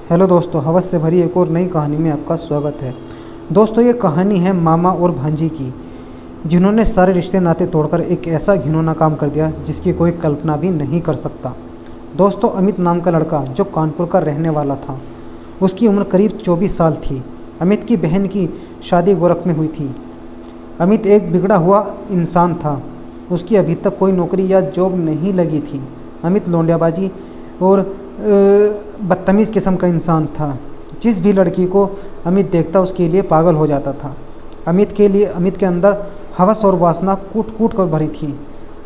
Hello दोस्तों, हवस से भरी एक और नई कहानी में आपका स्वागत है। दोस्तों, ये कहानी है मामा और भांजी की, जिन्होंने सारे रिश्ते नाते तोड़कर एक ऐसा घिनौना काम कर दिया जिसकी कोई कल्पना भी नहीं कर सकता। दोस्तों, अमित नाम का लड़का जो कानपुर का रहने वाला था, उसकी उम्र करीब 24 साल थी। अमित की बहन की शादी गोरख में हुई थी। अमित एक बिगड़ा हुआ इंसान था। उसकी अभी तक कोई नौकरी या जॉब नहीं लगी थी। अमित लौंडियाबाजी और बदतमीज़ किस्म का इंसान था। जिस भी लड़की को अमित देखता उसके लिए पागल हो जाता था। अमित के अंदर हवस और वासना कूट कूट कर भरी थी।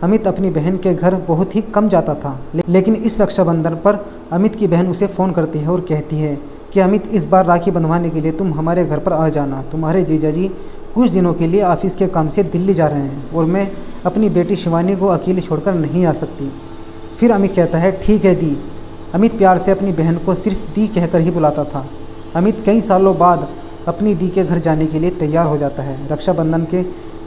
अमित अपनी बहन के घर बहुत ही कम जाता था, लेकिन इस रक्षाबंधन पर अमित की बहन उसे फ़ोन करती है और कहती है कि अमित, इस बार राखी बंधवाने के लिए तुम हमारे घर पर आ जाना। तुम्हारे जीजा जी कुछ दिनों के लिए ऑफिस के काम से दिल्ली जा रहे हैं और मैं अपनी बेटी शिवानी को अकेली छोड़कर नहीं आ सकती। फिर अमित कहता है, ठीक है दी। अमित प्यार से अपनी बहन को सिर्फ दी कहकर ही बुलाता था। अमित कई सालों बाद अपनी दी के घर जाने के लिए तैयार हो जाता है। रक्षाबंधन के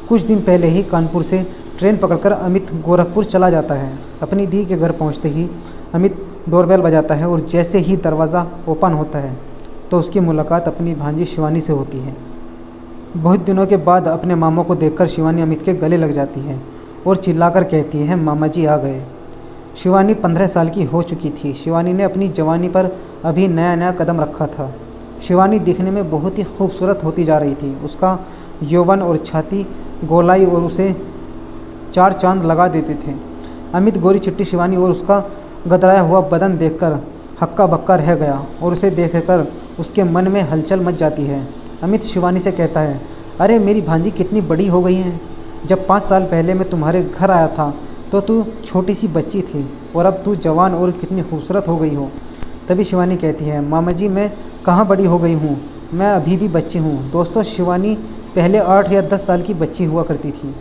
कुछ दिन पहले ही कानपुर से ट्रेन पकड़कर अमित गोरखपुर चला जाता है। अपनी दी के घर पहुंचते ही अमित डोरबेल बजाता है और जैसे ही दरवाज़ा ओपन होता है तो उसकी मुलाकात अपनी भांजी शिवानी से होती है। बहुत दिनों के बाद अपने मामा को देखकर शिवानी अमित के गले लग जाती है और चिल्लाकर कहती है, मामा जी आ गए। शिवानी 15 साल की हो चुकी थी। शिवानी ने अपनी जवानी पर अभी नया नया कदम रखा था। शिवानी दिखने में बहुत ही खूबसूरत होती जा रही थी। उसका यौवन और छाती गोलाई और उसे 4 चांद लगा देते थे। अमित गोरी चिट्टी शिवानी और उसका गदराया हुआ बदन देखकर हक्का बक्का रह गया और उसे देखकर उसके मन में हलचल मच जाती है। अमित शिवानी से कहता है, अरे मेरी भांजी कितनी बड़ी हो गई है। जब 5 साल पहले मैं तुम्हारे घर आया था तो तू छोटी सी बच्ची थी और अब तू जवान और कितनी खूबसूरत हो गई हो। तभी शिवानी कहती है, मामा जी मैं कहाँ बड़ी हो गई हूँ, मैं अभी भी बच्ची हूँ। दोस्तों, शिवानी पहले 8 या 10 साल की बच्ची हुआ करती थी,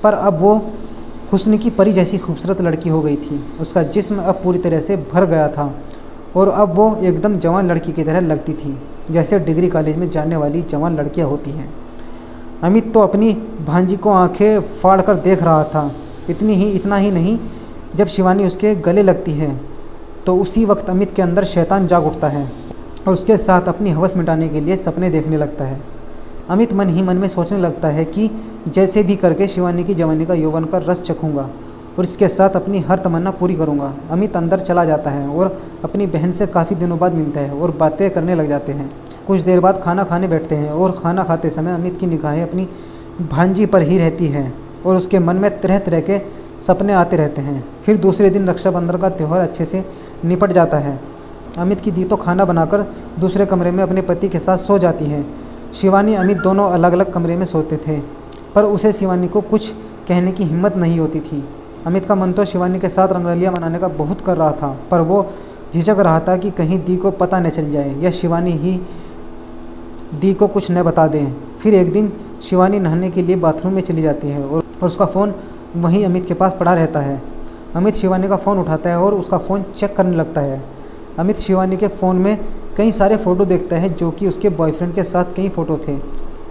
पर अब वो हुस्न की परी जैसी खूबसूरत लड़की हो गई थी। उसका जिस्म अब पूरी तरह से भर गया था और अब वो एकदम जवान लड़की की तरह लगती थी, जैसे डिग्री कॉलेज में जाने वाली जवान लड़कियाँ होती हैं। अमित तो अपनी भांजी को आंखें फाड़ कर देख रहा था। इतना ही नहीं, जब शिवानी उसके गले लगती है तो उसी वक्त अमित के अंदर शैतान जाग उठता है और उसके साथ अपनी हवस मिटाने के लिए सपने देखने लगता है। अमित मन ही मन में सोचने लगता है कि जैसे भी करके शिवानी की जवानी का यौवन का रस चखूंगा और इसके साथ अपनी हर तमन्ना पूरी करूंगा। अमित अंदर चला जाता है और अपनी बहन से काफ़ी दिनों बाद मिलता है और बातें करने लग जाते हैं। कुछ देर बाद खाना खाने बैठते हैं और खाना खाते समय अमित की निगाहें अपनी भांजी पर ही रहती हैं और उसके मन में तरह तरह के सपने आते रहते हैं। फिर दूसरे दिन रक्षाबंधन का त्यौहार अच्छे से निपट जाता है। अमित की दी तो खाना बनाकर दूसरे कमरे में अपने पति के साथ सो जाती है। शिवानी अमित दोनों अलग अलग कमरे में सोते थे, पर उसे शिवानी को कुछ कहने की हिम्मत नहीं होती थी। अमित का मन तो शिवानी के साथ रंगरलियाँ मनाने का बहुत कर रहा था, पर वो झिझक रहा था कि कहीं दी को पता न चल जाए या शिवानी ही दी को कुछ न बता दें। फिर एक दिन शिवानी नहाने के लिए बाथरूम में चली जाती है और उसका फ़ोन वहीं अमित के पास पड़ा रहता है। अमित शिवानी का फ़ोन उठाता है और उसका फ़ोन चेक करने लगता है। अमित शिवानी के फ़ोन में कई सारे फ़ोटो देखता है जो कि उसके बॉयफ्रेंड के साथ कई फ़ोटो थे।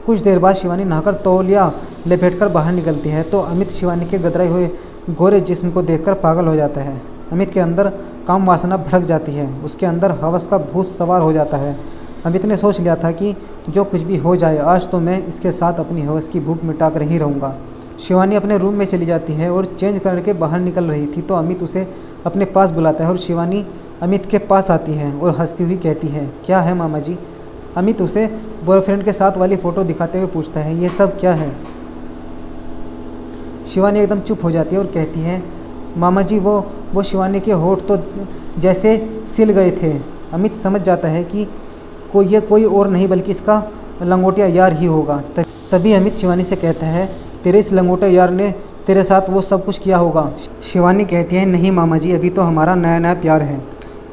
कुछ देर बाद शिवानी नहाकर तौलिया लपेटकर बाहर निकलती है तो अमित शिवानी के गदराए हुए गोरे जिस्म को देखकर पागल हो जाता है। अमित के अंदर काम वासना भड़क जाती है। उसके अंदर हवस का भूत सवार हो जाता है। अमित ने सोच लिया था कि जो कुछ भी हो जाए, आज तो मैं इसके साथ अपनी हवस की भूख मिटा कर ही रहूँगा। शिवानी अपने रूम में चली जाती है और चेंज करके बाहर निकल रही थी तो अमित उसे अपने पास बुलाता है और शिवानी अमित के पास आती है और हंसती हुई कहती है, क्या है मामा जी। अमित उसे बॉयफ्रेंड के साथ वाली फ़ोटो दिखाते हुए पूछता है, ये सब क्या है। शिवानी एकदम चुप हो जाती है और कहती है, मामा जी वो शिवानी के होठ तो जैसे सिल गए थे। अमित समझ जाता है कि ये कोई और नहीं बल्कि इसका लंगोटिया यार ही होगा। तभी अमित शिवानी से कहता है, तेरे इस लंगोटे यार ने तेरे साथ वो सब कुछ किया होगा। शिवानी कहती है, नहीं मामा जी, अभी तो हमारा नया नया प्यार है।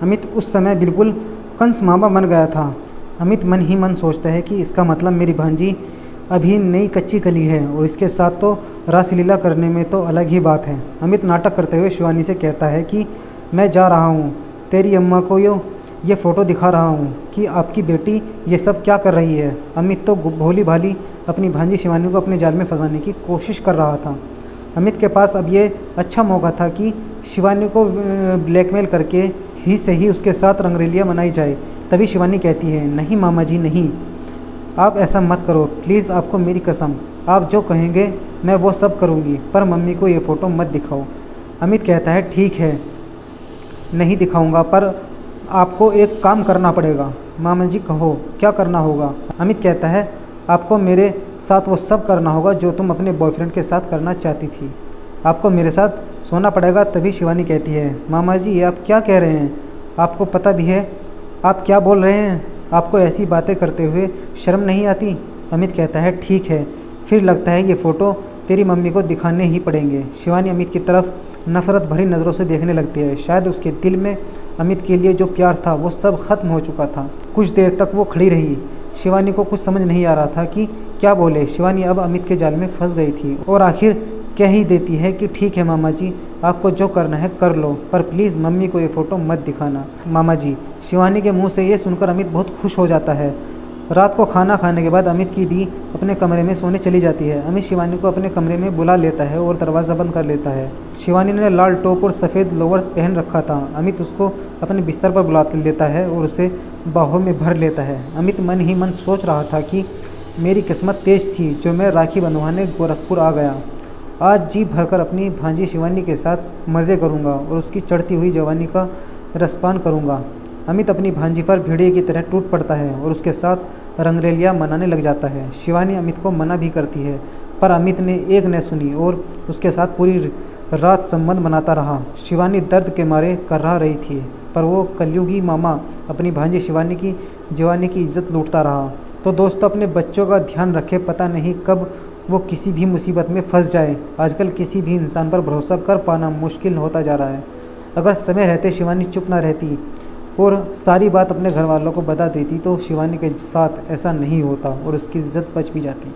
अमित उस समय बिल्कुल कंस मामा बन गया था। अमित मन ही मन सोचता है कि इसका मतलब मेरी भांजी अभी नई कच्ची कली है और इसके साथ तो रासलीला करने में तो अलग ही बात है। अमित नाटक करते हुए शिवानी से कहता है कि मैं जा रहा हूँ, तेरी अम्मा को ये फ़ोटो दिखा रहा हूँ कि आपकी बेटी ये सब क्या कर रही है। अमित तो भोली भाली अपनी भांजी शिवानी को अपने जाल में फंसाने की कोशिश कर रहा था। अमित के पास अब ये अच्छा मौका था कि शिवानी को ब्लैकमेल करके ही सही उसके साथ रंगरेलियाँ मनाई जाए, तभी शिवानी कहती है, नहीं मामा जी नहीं, आप ऐसा मत करो प्लीज़, आपको मेरी कसम, आप जो कहेंगे मैं वो सब करूँगी, पर मम्मी को ये फ़ोटो मत दिखाओ। अमित कहता है, ठीक है नहीं दिखाऊंगा, पर आपको एक काम करना पड़ेगा। मामा जी कहो, क्या करना होगा? अमित कहता है, आपको मेरे साथ वो सब करना होगा जो तुम अपने बॉयफ्रेंड के साथ करना चाहती थी, आपको मेरे साथ सोना पड़ेगा। तभी शिवानी कहती है, मामा जी ये आप क्या कह रहे हैं, आपको पता भी है आप क्या बोल रहे हैं, आपको ऐसी बातें करते हुए शर्म नहीं आती? अमित कहता है, ठीक है, फिर लगता है ये फ़ोटो तेरी मम्मी को दिखाने ही पड़ेंगे। शिवानी अमित की तरफ नफ़रत भरी नज़रों से देखने लगती है। शायद उसके दिल में अमित के लिए जो प्यार था वो सब खत्म हो चुका था। कुछ देर तक वो खड़ी रही। शिवानी को कुछ समझ नहीं आ रहा था कि क्या बोले। शिवानी अब अमित के जाल में फंस गई थी और आखिर कह ही देती है कि ठीक है मामा जी, आपको जो करना है कर लो, पर प्लीज़ मम्मी को ये फ़ोटो मत दिखाना। मामा जी। शिवानी के मुंह से ये सुनकर अमित बहुत खुश हो जाता है। रात को खाना खाने के बाद अमित की दी अपने कमरे में सोने चली जाती है। अमित शिवानी को अपने कमरे में बुला लेता है और दरवाज़ा बंद कर लेता है। शिवानी ने लाल टॉप और सफ़ेद लोअर्स पहन रखा था। अमित उसको अपने बिस्तर पर बुला लेता है और उसे बाहों में भर लेता है। अमित मन ही मन सोच रहा था कि मेरी किस्मत तेज थी जो मैं राखी बंधवाने गोरखपुर आ गया। आज जी भरकर अपनी भांजी शिवानी के साथ मज़े करूंगा और उसकी चढ़ती हुई जवानी का रसपान करूंगा। अमित अपनी भांजी पर भेड़िए की तरह टूट पड़ता है और उसके साथ रंगरेलियाँ मनाने लग जाता है। शिवानी अमित को मना भी करती है, पर अमित ने एक न सुनी और उसके साथ पूरी रात संबंध बनाता रहा। शिवानी दर्द के मारे कर्रा रही थी, पर वो कलयुगी मामा अपनी भांजी शिवानी की जवानी की इज्जत लूटता रहा। तो दोस्तों, अपने बच्चों का ध्यान रखें, पता नहीं कब वो किसी भी मुसीबत में फंस जाए। आजकल किसी भी इंसान पर भरोसा कर पाना मुश्किल होता जा रहा है। अगर समय रहते शिवानी चुप ना रहती और सारी बात अपने घर वालों को बता देती तो शिवानी के साथ ऐसा नहीं होता और उसकी इज्जत बच भी जाती।